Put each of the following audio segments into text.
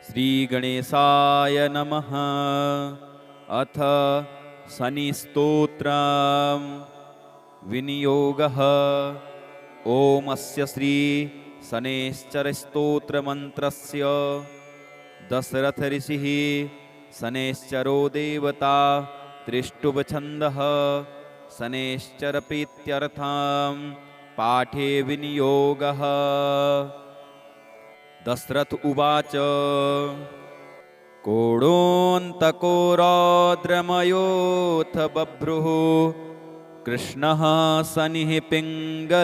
श्रीगणेशाय नमः। अथ शनिस्तोत्रम् विनियोगः। ओम अस्य श्री शनैश्चरस्तोत्रमन्त्रस्य दशरथ ऋषिः शनैश्चरो देवता त्रिष्टुभछन्दः शनैश्चरप्रीत्यर्थं पाठे विनियोगः। दशरथ उवाच कोडोऽन्तको रौद्रमयोऽथ बभ्रुः कृष्णः शनिः पिङ्गलमन्दशौरिः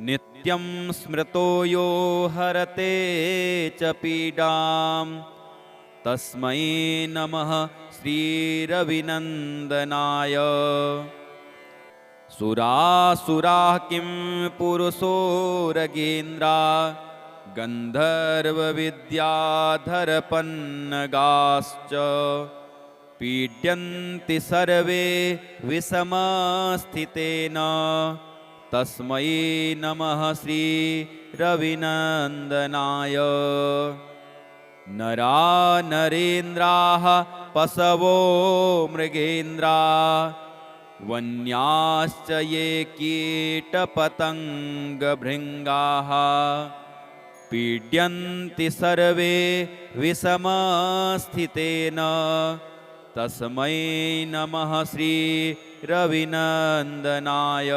नित्यं स्मृतो यो हरते च पीडां तस्मै नमः श्रीरविनन्दनाय। सुरासुराः किं पुरुषोरगेन्द्रा गन्धर्वविद्याधरपन्नगाश्च पीड्यन्ति सर्वे विषमस्थितेन तस्मै नमः श्रीरविनन्दनाय। नरा नरेन्द्राः पशवो मृगेन्द्रा वन्याश्च ये कीटपतङ्गभृङ्गाः पीड्यन्ति सर्वे विषमस्थितेन तस्मै नमः श्रीरविनन्दनाय।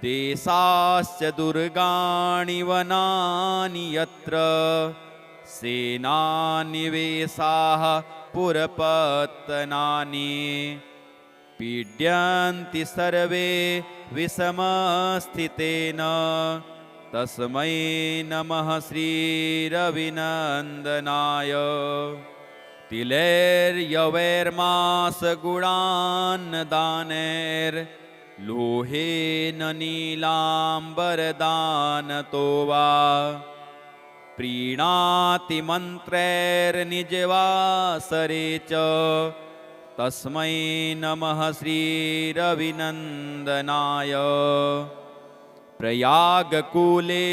देशाश्च दुर्गाणि वनानि यत्र सेनानिवेशाः पुरपत्तनानि पीड्यन्ति सर्वे विषमस्थितेन तस्मै नमः श्रीरविनन्दनाय। तिलैर्यवैर्मासगुणान्नदानैर्लोहेन नीलाम्बरदानतो वा प्रीणाति मन्त्रैर्निजवासरे च तस्मै नमः श्रीरविनन्दनाय। प्रयागकूले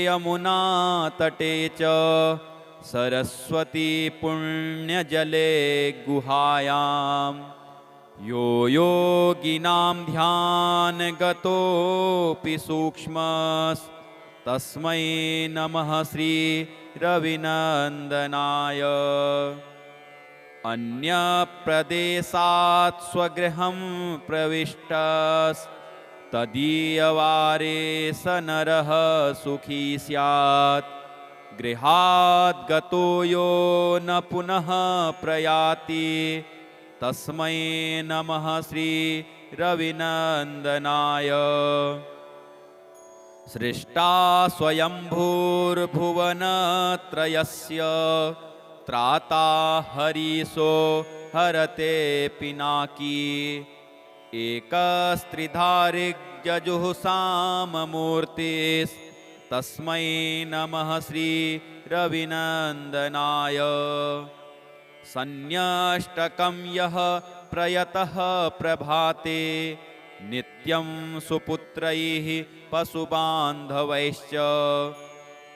यमुनातटे च सरस्वती पुण्यजले गुहायां यो योगिनां ध्यानगतोऽपि सूक्ष्मस्तस्मै नमः श्रीरविनन्दनाय। अन्यप्रदेशात् स्वगृहं प्रविष्टस्तदीयवारे स नरः सुखी स्यात् गृहात् गतो यो न पुनः प्रयाति तस्मै नमः श्रीरविनन्दनाय। सृष्टा स्वयंभूर्भुवनत्रयस्य त्राता हरीशो हरते पिनाकी एकस्त्रिधारिग्यजुःसाममूर्तिस्तस्मै नमः श्रीरविनन्दनाय। सन्न्यष्टकं यः प्रयतः प्रभाते नित्यं सुपुत्रैः पशुबान्धवैश्च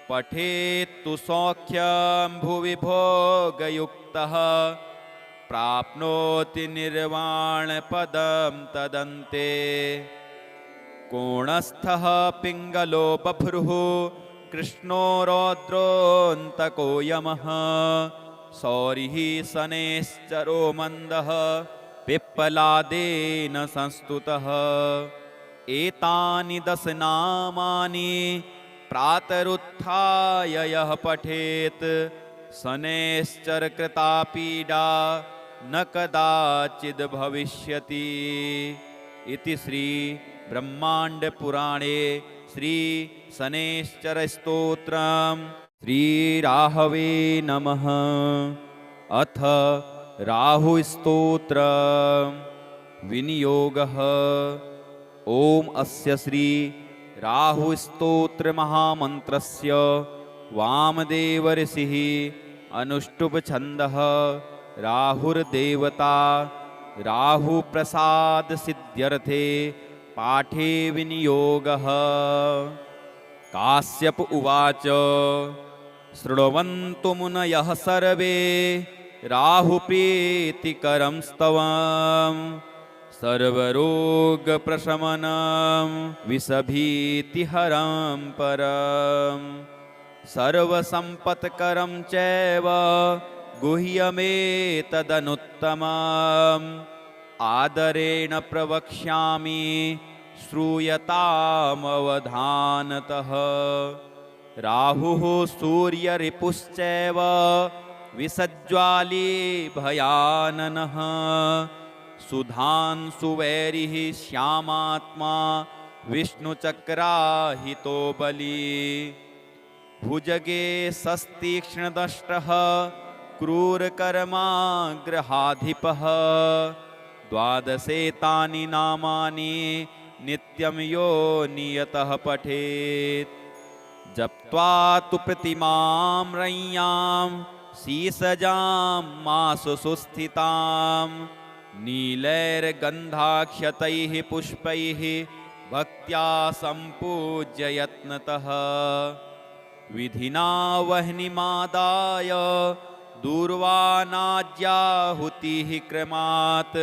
पठेत्तु सौख्यं भुवि भोगयुक्तः प्राप्नोति निर्वाणपदं तदन्ते। कोणस्थः पिङ्गलो बभ्रुः कृष्णो रौद्रोऽन्तको यमः शौरिः शनैश्चरो मन्दः पिप्पलादेन संस्तुतः। एतानि दश नामानि प्रातरुत्थाय यः पठेत् शनैश्चरकृता पीडा न कदाचिद् भविष्यति। इति श्री ब्रह्माण्डपुराणे श्री शनैश्चरस्तोत्रम् श्रीराहवे नमः। अथ राहुस्तोत्र विनियोगः। ओम अस्य श्री राहुस्तोत्र महामन्त्रस्य वामदेव ऋषिः अनुष्टुभ छन्दः राहुर्देवता राहु प्रसाद सिद्ध्यर्थे पाठे विनियोगः। काश्यप उवाच शृण्वन्तु मुनयः सर्वे राहुप्रीतिकरं स्तवम् सर्वरोगप्रशमनं विषभीतिहरं परम् सर्वसम्पत्करं चैव गुह्यमेतदनुत्तमम् आदरेण प्रवक्ष्यामि श्रूयतामवधानतः राहुः सूर्यरिपुश्चैव विषज्ज्वाली भयाननः सुधांशुवैरिः श्यामात्मा विष्णुचक्राहितो बली भुजगे सस्तीक्ष्णदष्टः क्रूरकर्माग्रहाधिपः द्वादशेतानि नामानि नित्यं यो नियतः पठेत् जप्त्वा तु प्रतिमां रय्यां शीसजां मासु सुस्थितां नीलैर्गन्धाक्षतैः पुष्पैः भक्त्या सम्पूज्य यत्नतः विधिना वह्निमादाय दूर्वानाज्याहुतिः क्रमात्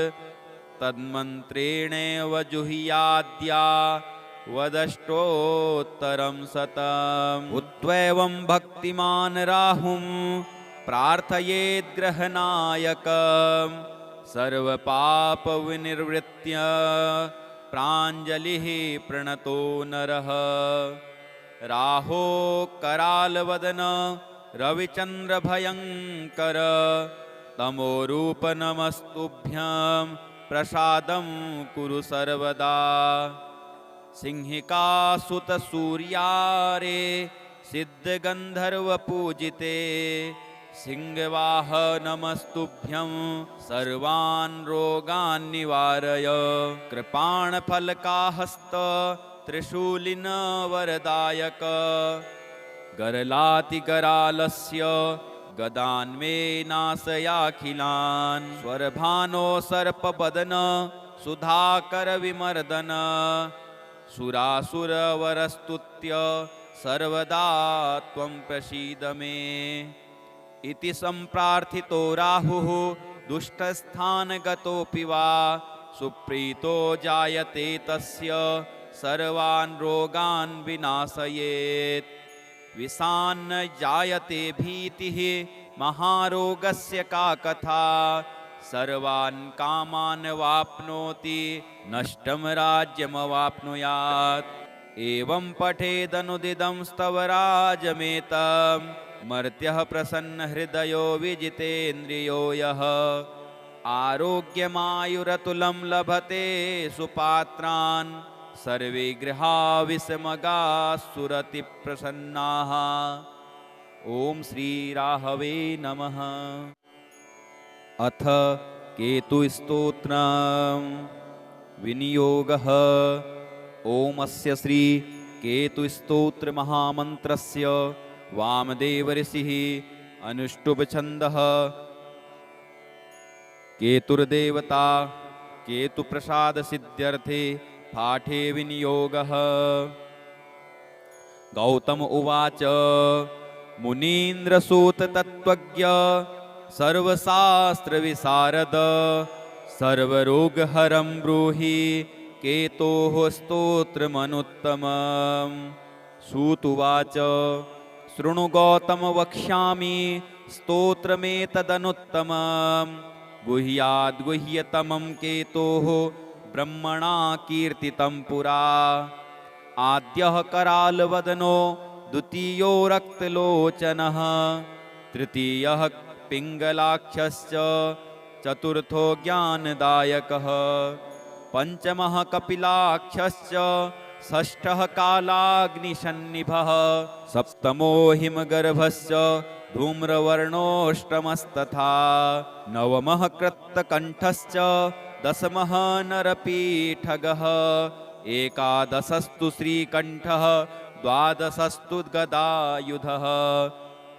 तन्मन्त्रेणैव जुह्याद्या वदष्टोत्तरं शतम् उत्वैवं भक्तिमान् राहुं प्रार्थयेद्ग्रहनायकं सर्वपापविनिर्वृत्य प्राञ्जलिः प्रणतो नरः राहो करालवदन रविचन्द्रभयङ्कर तमोरूप नमस्तुभ्यं प्रसादं कुरु सर्वदा सिंहिकासुतसूर्यारे सिद्धगन्धर्वपूजिते सिंहवाह नमस्तुभ्यं सर्वान् रोगान् निवारय कृपाणफलकाहस्त त्रिशूलिन वरदायक गरलातिगरालस्य गदान्मे नाशयाखिलान् स्वरभानो सर्पवदन सुधाकर विमर्दन सुरासुरवरस्तुत्य सर्वदा त्वं प्रसीद मे इति सम्प्रार्थितो राहुः दुष्टस्थानगतोऽपि वा सुप्रीतो जायते तस्य सर्वान् रोगान् विनाशयेत् विषान्न जायते भीतिः महारोगस्य का कथा सर्वान् कामान् वाप्नोति नष्टं राज्यमवाप्नुयात् एवं पठेदनुदिदं स्तवराजमेतं मर्त्यः प्रसन्नहृदयो विजितेन्द्रियो यः आरोग्यमायुरतुलं लभते सुपात्रान् सर्वे गृहा विषमगाः सुरतिप्रसन्नाः ॐ श्रीराहवे नमः। अथ केतुस्तोत्रं विनियोगः। ॐ अस्य श्री केतुस्तोत्रमहामन्त्रस्य वामदेवऋषिः अनुष्टुप्छन्दः केतुर्देवता केतुप्रसादसिद्ध्यर्थे पाठे विनियोगः। गौतम उवाच मुनीन्द्रसूत तत्त्वज्ञ सर्वशास्त्रविशारद सर्वरोगहरं ब्रूहि केतोः स्तोत्रमनुत्तमम्। सूत उवाच शृणु गौतम वक्ष्यामि स्तोत्रमेतदनुत्तमम् गुह्याद्गुह्यतमं केतोः ब्रह्मणा कीर्तितं पुरा। आद्यः करालवदनो द्वितीयो रक्तलोचनः तृतीयः पिङ्गलाक्षश्च चतुर्थो ज्ञानदायकः पंचमः कपिलाक्षश्च षष्ठः कालाग्निसन्निभः सप्तमो हिमगर्भश्च धूम्रवर्णोऽष्टमस्तथा नवमः कृत्तकण्ठश्च दशमः नरपीठगः एकादशस्तु श्रीकण्ठः द्वादशस्तु गदायुधः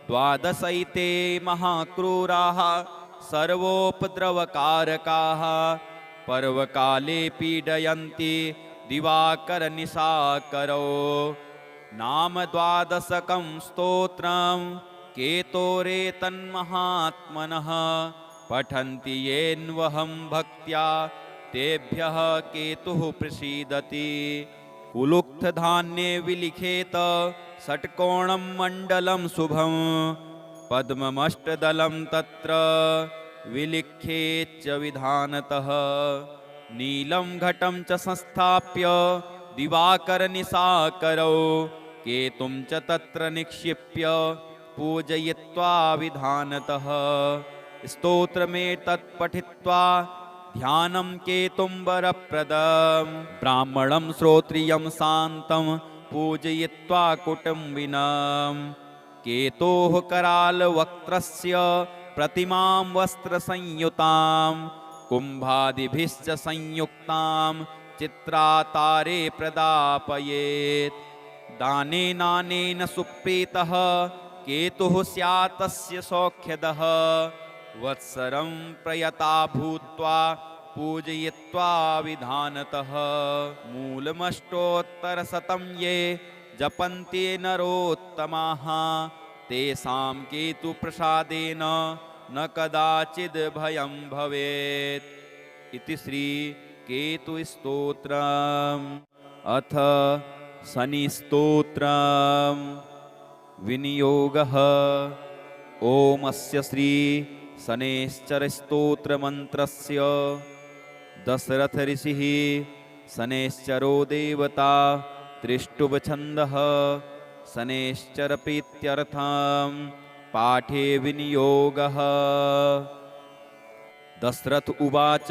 द्वादशैते महाक्रूराः सर्वोपद्रवकारकाः पर्वकाले पीडयन्ति दिवाकरनिशाकरौ नाम द्वादशकं स्तोत्रं केतोरेतन्महात्मनः पठन्ति येन्वहं भक्त्या तेभ्यः केतुः प्रसीदति। कुलुक्थधान्ये विलिखेत षट्कोणं मण्डलं शुभं पद्ममष्टदलं तत्र विलिख्येच्च विधानतः। नीलं घटं च संस्थाप्य दिवाकरनिशाकरौ केतुं च तत्र निक्षिप्य पूजयित्वा विधानतः। स्तोत्रमेतत् पठित्वा ध्यानं केतुं वरप्रदं ब्राह्मणं श्रोत्रियं शान्तं पूजयित्वा कुटुम्बिनं। केतोः करालवक्त्रस्य प्रतिमां वस्त्रसंयुतां कुम्भादिभिश्च संयुक्तां चित्रातारे प्रदापयेत्। दानेनानेन सुप्रीतः केतुः स्यात् तस्य सौख्यदः। वत्सरं प्रयता भूत्वा पूजयित्वा विधानतः। मूलमष्टोत्तरशतं ये जपन्ति नरोत्तमाः तेषां केतुप्रसादेन न कदाचिद् भयं भवेत्। इति श्री केतुस्तोत्रम्। अथ शनिस्तोत्रम्। विनियोगः। ओम अस्य श्री शनैश्चरस्तोत्रमन्त्रस्य दशरथ ऋषिः शनैश्चरो देवता त्रिष्टुभछन्दः शनैश्चरप्रीत्यर्थं पाठे विनियोगः। दशरथ उवाच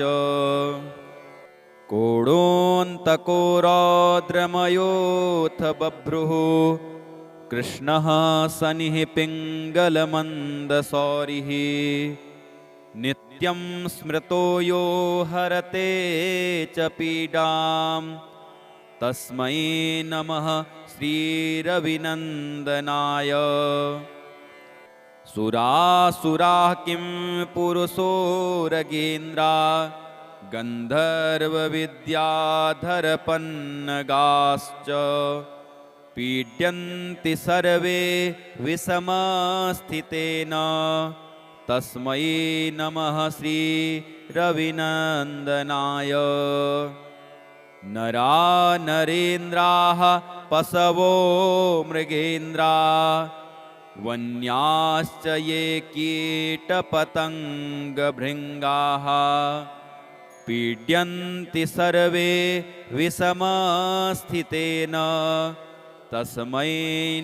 कोडोऽन्तको रौद्रमयोऽथ बभ्रुः कृष्णः शनिः पिङ्गलमन्दशौरिः नित्यं स्मृतो यो हरते च पीडां तस्मै नमः श्रीरविनन्दनाय। सुरासुराः किं पुरुषोरगेन्द्रा गन्धर्वविद्याधरपन्नगाश्च पीड्यन्ति सर्वे विषमस्थितेन तस्मै नमः श्रीरविनन्दनाय। नरा नरेन्द्राः पशवो मृगेन्द्रा वन्याश्च ये कीटपतङ्गभृङ्गाः पीड्यन्ति सर्वे विषमस्थितेन तस्मै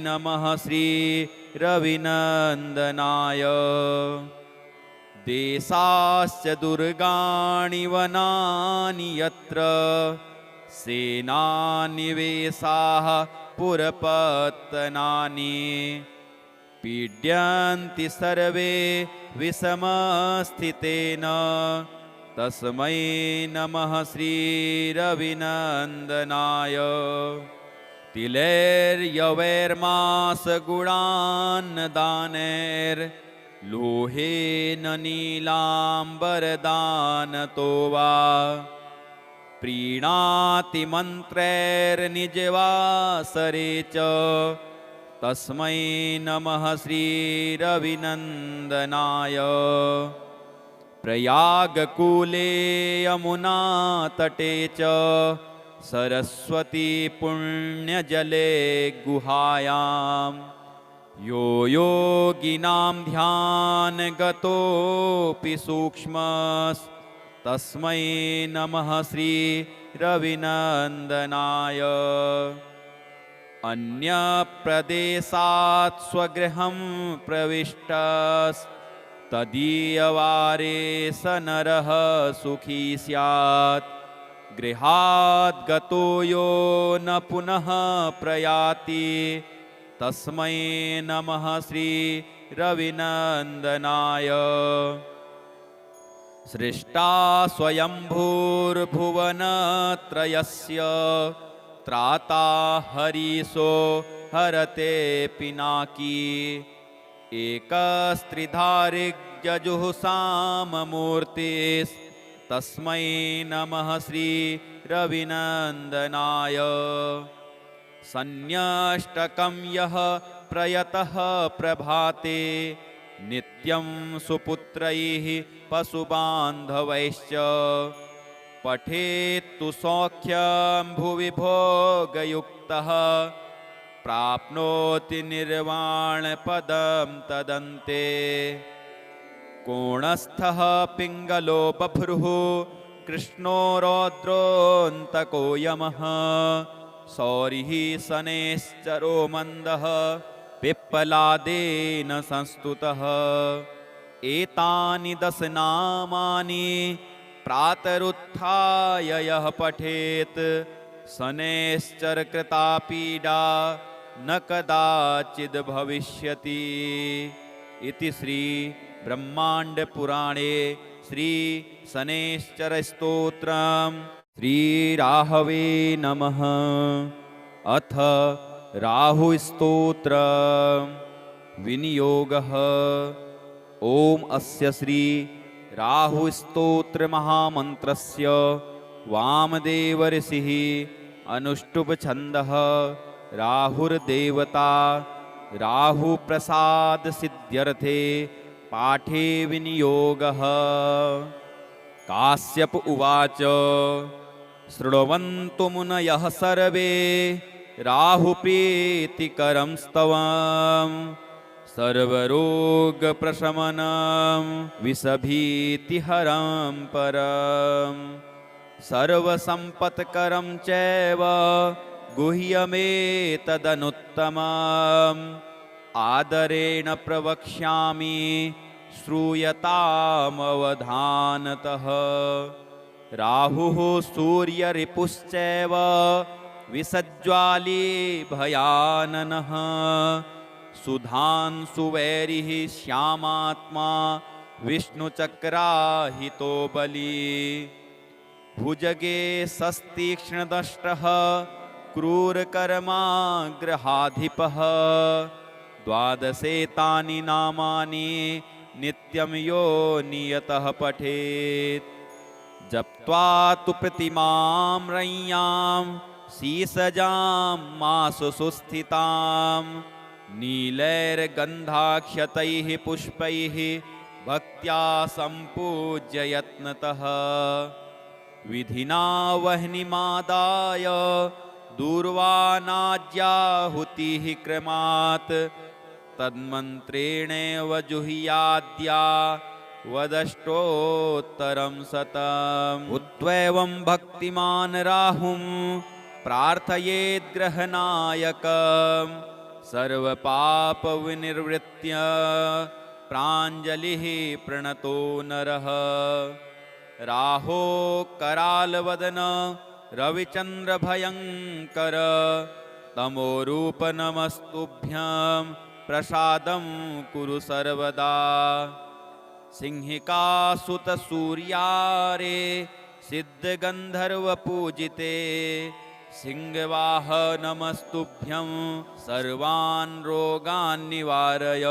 नमः श्रीरविनन्दनाय। देशाश्च दुर्गाणि वनानि यत्र सेनानिवेशाः पुरपत्तनानि पीड्यन्ति सर्वे विषमस्थितेन तस्मै नमः श्रीरविनन्दनाय। तिलैर्यवैर्मासगुणान्नदानैर्लोहेन नीलाम्बरदानतो वा प्रीणाति मन्त्रैर्निजवासरे च तस्मै नमः श्रीरविनन्दनाय। प्रयागकूले यमुनातटे च सरस्वती पुण्यजले गुहायां यो योगिनां ध्यानगतोऽपि सूक्ष्मस्तस्मै नमः श्रीरविनन्दनाय। अन्यप्रदेशात् स्वगृहं प्रविष्टस्तदीयवारे स नरः सुखी स्यात् गृहात् गतो यो न पुनः प्रयाति तस्मै नमः श्रीरविनन्दनाय। सृष्टा स्वयंभूर्भुवनत्रयस्य त्राता हरीशो हरते पिनाकी एकस्त्रिधारिग्यजुःसाममूर्तिस्तस्मै नमः श्रीरविनन्दनाय। सन्न्यष्टकं यः प्रयतः प्रभाते नित्यं सुपुत्रैः पशुबान्धवैश्च पठेत्तु सौख्यं भुवि भोगयुक्तः प्राप्नोति निर्वाणपदं तदन्ते। कोणस्थः पिङ्गलो बभ्रुः कृष्णो रौद्रोऽन्तको यमः सौरिः शनैश्चरो मन्दः पिप्पलादेन संस्तुतः। एतानि 10 नामानि प्रातरुत्थाय यः पठेत् शनैश्चरकृता पीडा न कदाचिद् भविष्यति। इति श्री ब्रह्मांड पुराणे श्री शनैश्चर स्तोत्रम् श्री राहवे नमः। अथ राहु स्तोत्र विनियोगः। ओम अस्य श्री राहु स्तोत्र महामंत्रस्य वामदेव ऋषिः अनुष्टुप छन्दः राहुर्देवता राहु प्रसाद सिद्ध्यर्थे पाठे विनियोगः। काश्यप उवाच शृण्वन्तु मुनयः सर्वे राहुप्रीतिकरं स्तवं सर्वरोगप्रशमनं विषभीतिहरं परं सर्वसम्पत्करं चैव गुह्यमेतदनुत्तमम् आदरेण प्रवक्ष्यामि श्रूयतामवधानतः। राहुः सूर्यरिपुश्चैव विषज्ज्वाली भयाननः सुधांशुवैरिः श्यामात्मा विष्णुचक्राहितो बली भुजगे सस्तीक्ष्णदष्टः क्रूरकर्माग्रहाधिपः 12 तानि नामानि नित्यं यो नियतः पठेत्। जप्त्वा तु प्रतिमां रय्यां शीसजां मासु सुस्थितां नीलैर्गन्धाक्षतैः पुष्पैः भक्त्या सम्पूज्य यत्नतः विधिना वह्निमादाय दूर्वानाज्याहुतिः क्रमात् तन्मन्त्रेणैव जुह्याद्या वदष्टोत्तरं शतम्। उद्वैवं भक्तिमान् राहुं प्रार्थयेद्ग्रहनायकं सर्वपापविनिर्वृत्य प्राञ्जलिः प्रणतो नरः। राहो करालवदन रविचन्द्रभयङ्कर तमोरूप नमस्तुभ्यं प्रसादं कुरु सर्वदा। सिंहिकासुत सूर्यारे सिद्धगन्धर्वपूजिते सिंहवाह नमस्तुभ्यं सर्वान् रोगान् निवारय।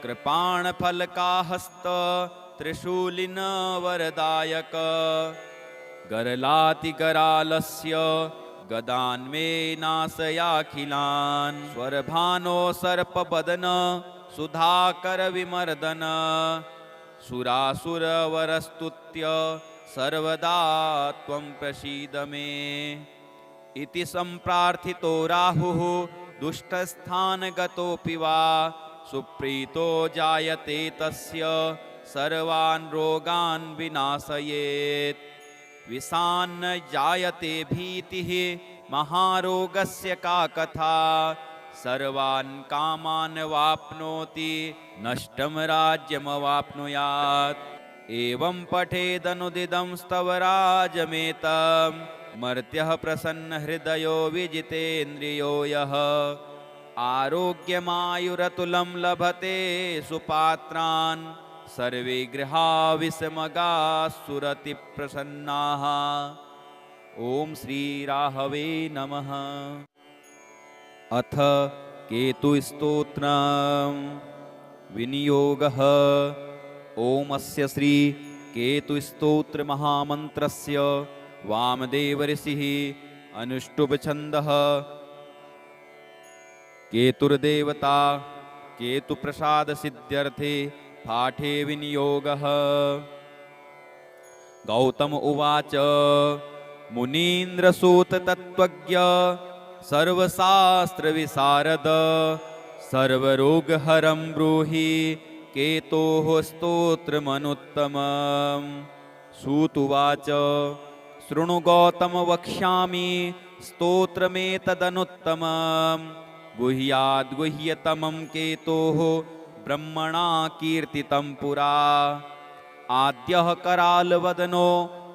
कृपाणफलकाहस्त त्रिशूलिन वरदायक गरलातिगरालस्य गदान्मे नाशयाखिलान् स्वरभानो सर्पवदन सुधाकर विमर्दन सुरासुरवरस्तुत्य सर्वदा त्वं प्रसीद मे। इति सम्प्रार्थितो राहुः दुष्टस्थानगतोऽपि वा सुप्रीतो जायते तस्य सर्वान् रोगान् विनाशयेत्। विषान्न जायते भीतिः महारोगस्य का कथा सर्वान् कामान् वाप्नोति नष्टं राज्यमवाप्नुयात्। एवं पठेदनुदिदं स्तवराजमेतं मर्त्यः प्रसन्नहृदयो विजितेन्द्रियो यः आरोग्यमायुरतुलं लभते सुपात्रान् सर्वे गृहा विषमगासुरतिप्रसन्नाः। ओम श्री राहवे नमः। अथ केतुस्तोत्रम् विनियोगः। ओम अस्य श्री केतुस्तोत्र महामन्त्रस्य वामदेव ऋषिः अनुष्टुप छन्दः केतुर्देवता केतुप्रसादसिद्ध्यर्थे पाठे विनियोगः। गौतम उवाच मुनीन्द्रसूततत्त्वज्ञ सर्वशास्त्रविशारद सर्वरोगहरं ब्रूहि केतोः स्तोत्रमनुत्तमम्। सूतुवाच शृणु गौतम वक्ष्यामि स्तोत्रमेतदनुत्तमम्। गुह्याद्गुह्यतमं केतोः ब्रह्मणा कीर्तितं पुरा। आद्यः करालवदनो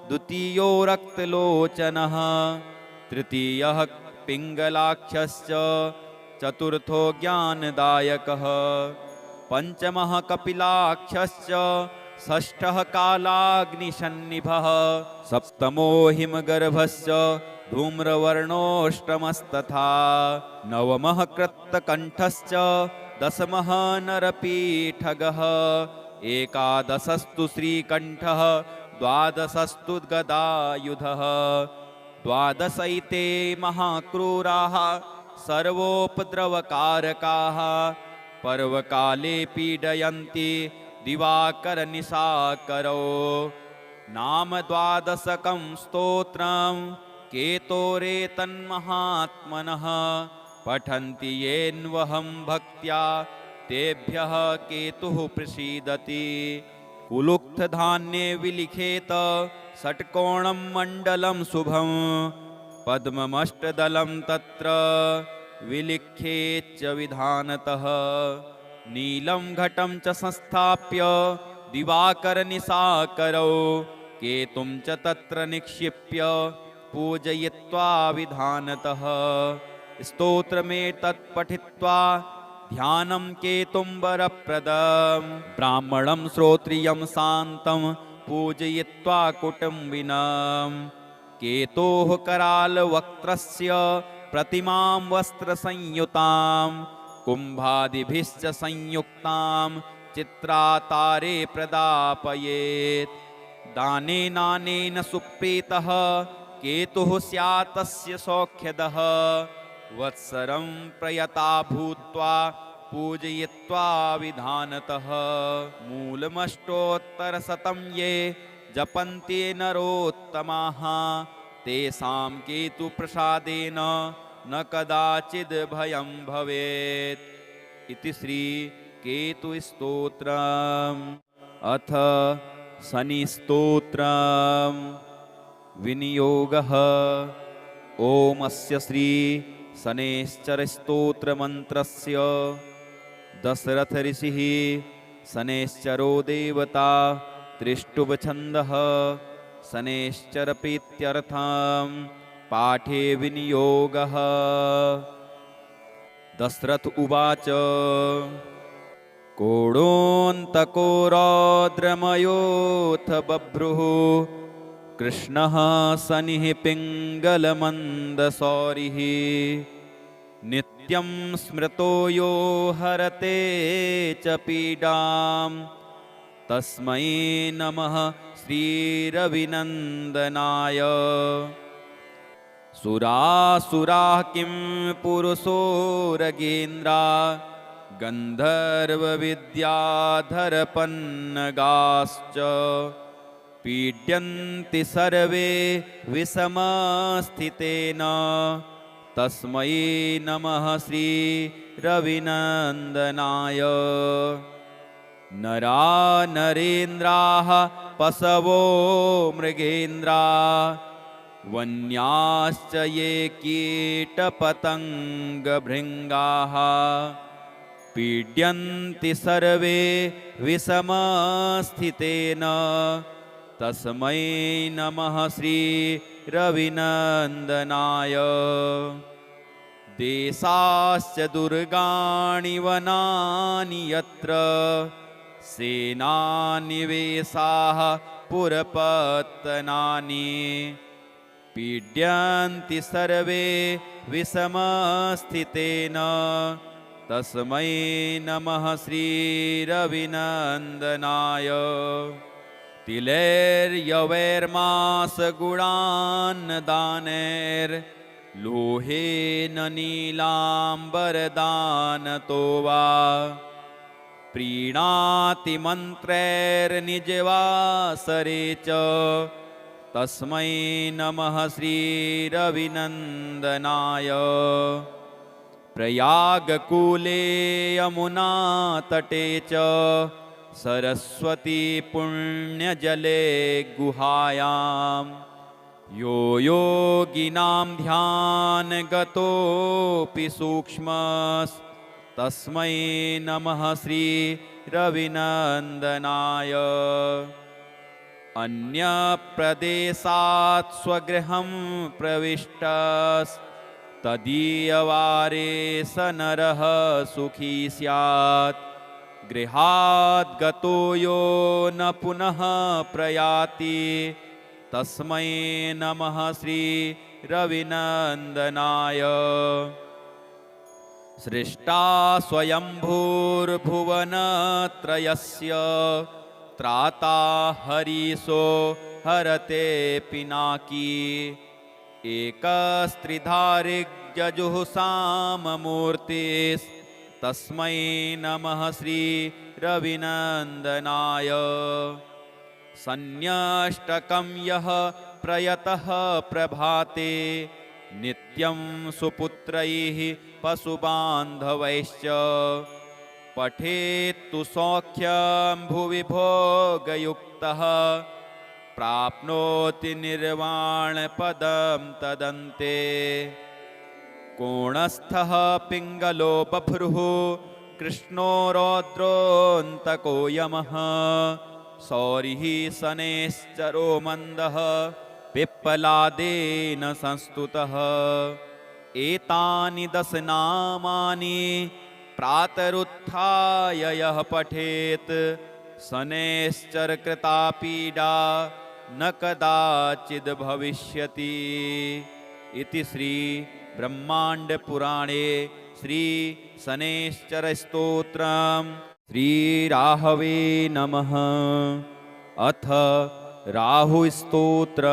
द्वितीयो रक्तलोचनः तृतीयः पिङ्गलाक्षश्च चतुर्थो ज्ञानदायकः पंचमः कपिलाक्षश्च षष्ठः कालाग्निसन्निभः सप्तमो हिमगर्भश्च धूम्रवर्णोऽष्टमस्तथा नवमः कृत्तकण्ठश्च दशमः नरपीठगः एकादशस्तु श्रीकण्ठः द्वादशस्तु गदायुधः द्वादशैते महाक्रूराः सर्वोपद्रवकारकाः पर्वकाले पीडयन्ति दिवाकरनिशाकरो नाम द्वादशकं स्तोत्रं केतोरेतन्महात्मनः पठन्ति येन्वहं भक्त्या तेभ्यः केतुः प्रसीदति कुलुक्थधान्ये विलिखेत षट्कोणं मण्डलं शुभं पद्ममष्टदलं तत्र विलिख्येच्च विधानतः नीलं घटं च संस्थाप्य दिवाकरनिशाकरौ केतुं च तत्र निक्षिप्य पूजयित्वा विधानतः स्तोत्रमेतत् पठित्वा ध्यानं केतुं वरप्रदं ब्राह्मणं श्रोत्रियं शान्तं पूजयित्वा कुटुम्बिनं केतोः करालवक्त्रस्य प्रतिमां वस्त्रसंयुतां कुम्भादिभिश्च संयुक्तां चित्रातारे प्रदापयेत् दानेनानेन सुप्रीतः केतुः स्यात् तस्य सौख्यदः वत्सरं प्रयता भूत्वा पूजयित्वा विधानतः मूलमष्टोत्तरशतं ये जपन्ति नरोत्तमाः तेषां केतुप्रसादेन न कदाचिद् भयं भवेत् इति श्री केतुस्तोत्रम्। अथ शनिस्तोत्रम्। विनियोगः। ओम अस्य श्री शनैश्चरस्तोत्रमन्त्रस्य दशरथ ऋषिः शनैश्चरो देवता त्रिष्टुभछन्दः शनैश्चरप्रीत्यर्थं पाठे विनियोगः। दशरथ उवाच कोडोऽन्तको रौद्रमयोऽथ बभ्रुः कृष्णः शनिः पिङ्गलमन्दशौरिः नित्यं स्मृतो यो हरते च पीडां तस्मै नमः श्रीरविनन्दनाय। सुरासुराः किं पुरुषोरगेन्द्रा गन्धर्वविद्याधरपन्नगाश्च पीड्यन्ति सर्वे विषमस्थितेन तस्मै नमः श्रीरविनन्दनाय। नरा नरेन्द्राः पशवो मृगेन्द्रा वन्याश्च ये कीटपतङ्गभृङ्गाः पीड्यन्ति सर्वे विषमस्थितेन तस्मै नमः श्रीरविनन्दनाय। देशाश्च दुर्गाणि वनानि यत्र सेनानिवेशाः पुरपत्तनानि पीड्यन्ति सर्वे विषमस्थितेन तस्मै नमः श्रीरविनन्दनाय। तिलैर्यवैर्मासगुणान्नदानैर् लोहेन नीलाम्बरदानतो वा प्रीणाति मन्त्रैर्निजवासरे च तस्मै नमः श्रीरविनन्दनाय। प्रयागकूले यमुनातटे च सरस्वती पुण्यजले गुहायां यो योगिनां ध्यानगतोऽपि सूक्ष्मस्तस्मै नमः श्रीरविनन्दनाय। अन्यप्रदेशात् स्वगृहं प्रविष्टस्तदीयवारे स नरः सुखी स्यात्। गृहात् गतो यो न पुनः प्रयाति तस्मै नमः श्रीरविनन्दनाय। सृष्टा स्वयंभूर्भुवनत्रयस्य त्राता हरीशो हरते पिनाकी। एकस्त्रिधारिग्यजुःसाममूर्तिस्तस्मै नमः श्रीरविनन्दनाय। सन्न्यष्टकं यः प्रयतः प्रभाते नित्यं सुपुत्रैः पशुबान्धवैश्च पठेत्तु सौख्यं भुवि भोगयुक्तः प्राप्नोति निर्वाणपदं तदन्ते। कोणस्थः पिङ्गलो बभ्रुः कृष्णो रौद्रोऽन्तको यमः सौरिः शनैश्चरो मन्दः पिप्पलादेन संस्तुतः। एतानि 10 नामानि प्रातरुत्थाय यः पठेत् शनैश्चरकृता पीडा न कदाचिद् भविष्यति। इति श्री ब्रह्माण्डपुराणे श्री शनैश्चरस्तोत्रम्। श्रीराहवे नमः। अथ राहुस्तोत्र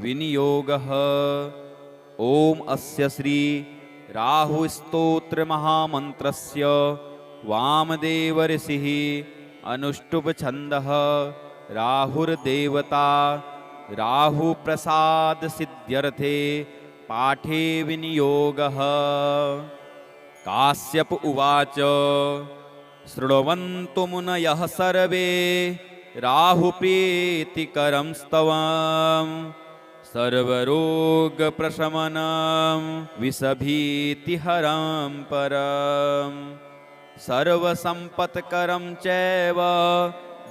विनियोगः। ओम अस्य श्री राहुस्तोत्र महामन्त्रस्य वामदेव ऋषिः अनुष्टुप छन्दः राहुर्देवता राहु प्रसाद सिद्ध्यर्थे पाठे विनियोगः। काश्यप उवाच शृण्वन्तु मुनयः सर्वे राहुप्रीतिकरं स्तवम् सर्वरोगप्रशमनं विषभीतिहरं परम् सर्वसम्पत्करं चैव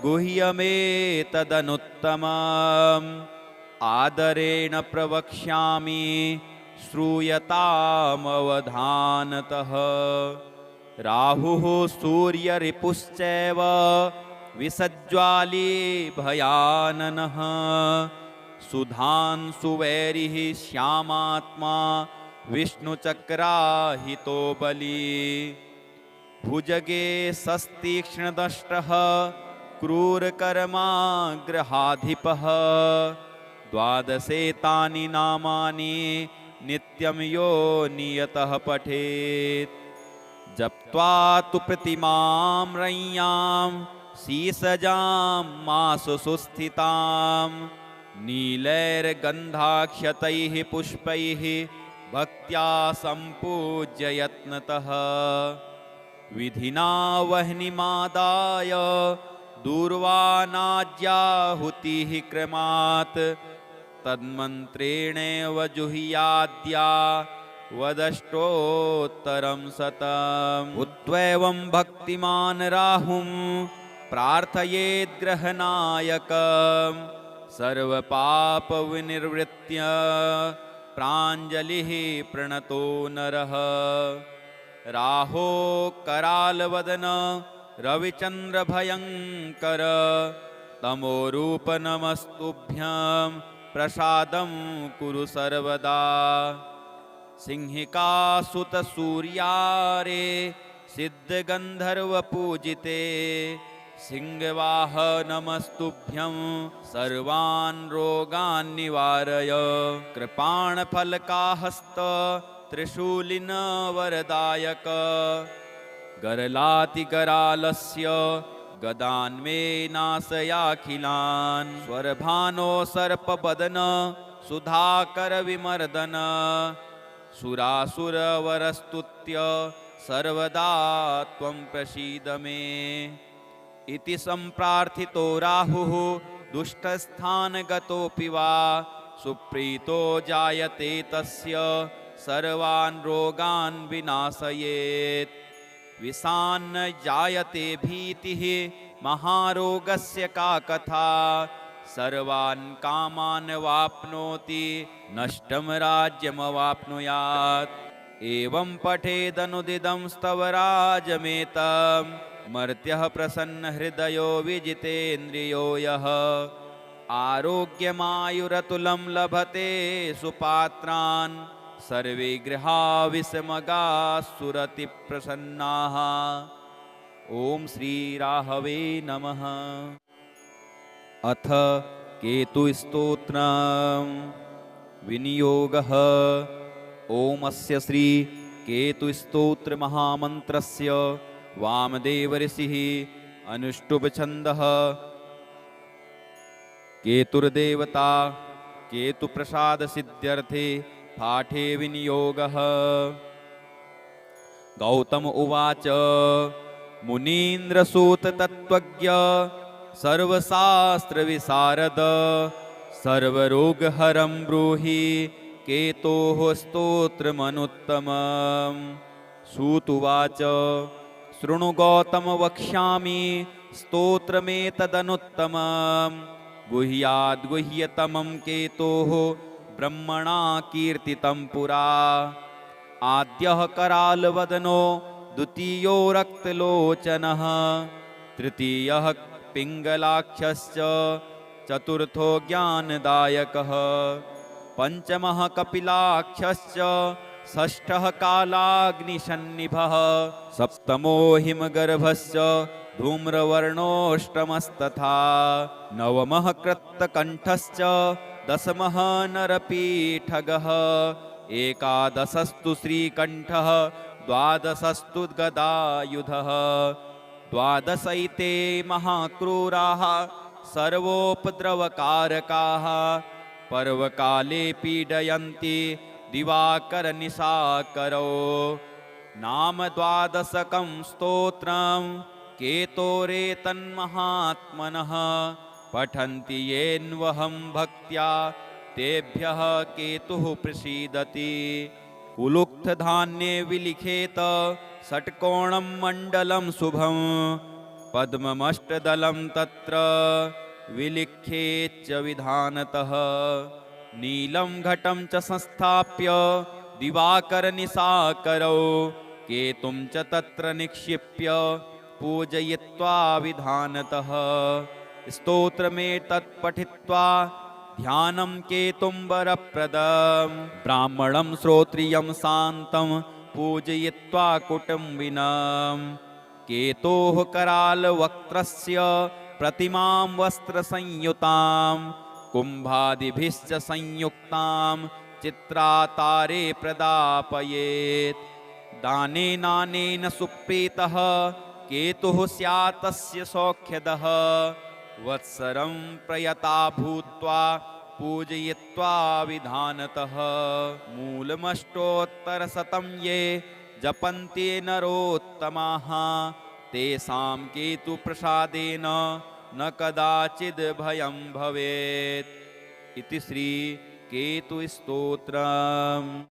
गुह्यमेतदनुत्तमम् आदरेण प्रवक्ष्यामि श्रूयतामवधानतः। राहुः सूर्यरिपुश्चैव विषज्ज्वाली भयाननः सुधांशुवैरिः श्यामात्मा विष्णुचक्राहितो बली। भुजगे सस्तीक्ष्णदष्टः क्रूरकर्माग्रहाधिपः 12 तानि नामानि नित्यं यो नियतः पठेत्। जप्त्वा तु प्रतिमां रय्यां शीसजां मासु सुस्थितां नीलैर्गन्धाक्षतैः पुष्पैः भक्त्या सम्पूज्य यत्नतः। विधिना वह्निमादाय दूर्वानाज्याहुतिः क्रमात् तन्मन्त्रेणैव जुह्याद्या वदष्टोत्तरं शतम्। उद्वैवं भक्तिमान् राहुं प्रार्थयेद्ग्रहनायकम् सर्वपापविनिर्वृत्य प्राञ्जलिः प्रणतो नरः। राहो करालवदन रविचन्द्रभयङ्कर तमोरूप नमस्तुभ्यं प्रसादं कुरु सर्वदा। सिंहिकासुत सूर्यारे सिद्धगन्धर्वपूजिते सिंहवाह नमस्तुभ्यं सर्वान् रोगान् निवारय कृपाणफलकाहस्त त्रिशूलिन वरदायक गरलातिगरालस्य गदान्मे नाशयाखिलान् स्वरभानो सर्पवदन सुधाकर विमर्दन सुरासुरवरस्तुत्य सर्वदा त्वं प्रसीद मे इति सम्प्रार्थितो राहुः दुष्टस्थानगतोऽपि वा सुप्रीतो जायते तस्य सर्वान् रोगान् विनाशयेत् विषान्न जायते भीतिः महारोगस्य का कथा सर्वान् कामान् वाप्नोति नष्टं राज्यमवाप्नुयात् एवं पठेदनुदिदं स्तवराजमेतं मर्त्यः प्रसन्नहृदयो विजितेन्द्रियो यः आरोग्यमायुरतुलं लभते सुपात्रान् सर्वे गृहा विस्मगाः सुरतिप्रसन्नाः। ॐ श्रीराहवे नमः। अथ केतुस्तोत्रम् विनियोगः। ॐ अस्य श्री केतुस्तोत्रमहामन्त्रस्य वामदेवऋषिः अनुष्टुप्छन्दः। केतुर्देवता केतुप्रसादसिद्ध्यर्थे पाठे विनियोगः। गौतम उवाच मुनीन्द्रसूततत्त्वज्ञ सर्वशास्त्रविशारद सर्वरोगहरं ब्रूहि केतोः स्तोत्रमनुत्तमम्। सूतुवाच शृणु गौतम वक्ष्यामि स्तोत्रमेतदनुत्तमम् गुह्याद्गुह्यतमं केतोः ब्रह्मणा कीर्तितं पुरा। आद्यः करालवदनो द्वितीयो रक्तलोचनः तृतीयः पिङ्गलाक्षश्च चतुर्थो ज्ञानदायकः पंचमः कपिलाक्षश्च षष्ठः कालाग्निसन्निभः सप्तमो हिमगर्भश्च धूम्रवर्णोऽष्टमस्तथा नवमः कृत्तकण्ठश्च दशमः नरपीठगः एकादशस्तु श्रीकण्ठः द्वादशस्तु गदायुधः द्वादशैते महाक्रूराः सर्वोपद्रवकारकाः पर्वकाले पीडयन्ति दिवाकरनिशाकरौ। नाम द्वादशकं स्तोत्रं केतोरेतन्महात्मनः पठन्ति येन्वहं भक्त्या तेभ्यः केतुः प्रसीदति। कुलुक्थधान्ये विलिखेत षट्कोणं मण्डलं शुभं पद्ममष्टदलं तत्र विलिख्येच्च विधानतः। नीलं घटं च संस्थाप्य दिवाकरनिशाकरौ केतुं च तत्र निक्षिप्य पूजयित्वा विधानतः। स्तोत्रमेतत् पठित्वा ध्यानं केतुं वरप्रदं ब्राह्मणं श्रोत्रियं शान्तं पूजयित्वा कुटुम्बिनं। केतोः करालवक्त्रस्य प्रतिमां वस्त्रसंयुतां कुम्भादिभिश्च संयुक्तां चित्रातारे प्रदापयेत्। दानेनानेन सुप्रीतः केतुः स्यात् तस्य सौख्यदः वत्सरं प्रयता भूत्वा पूजयित्वा विधानतः। मूलमष्टोत्तरशतं ये जपन्ति नरोत्तमाः तेषां केतुप्रसादेन न कदाचिद् भयं भवेत्। इति श्री केतुस्तोत्रम्।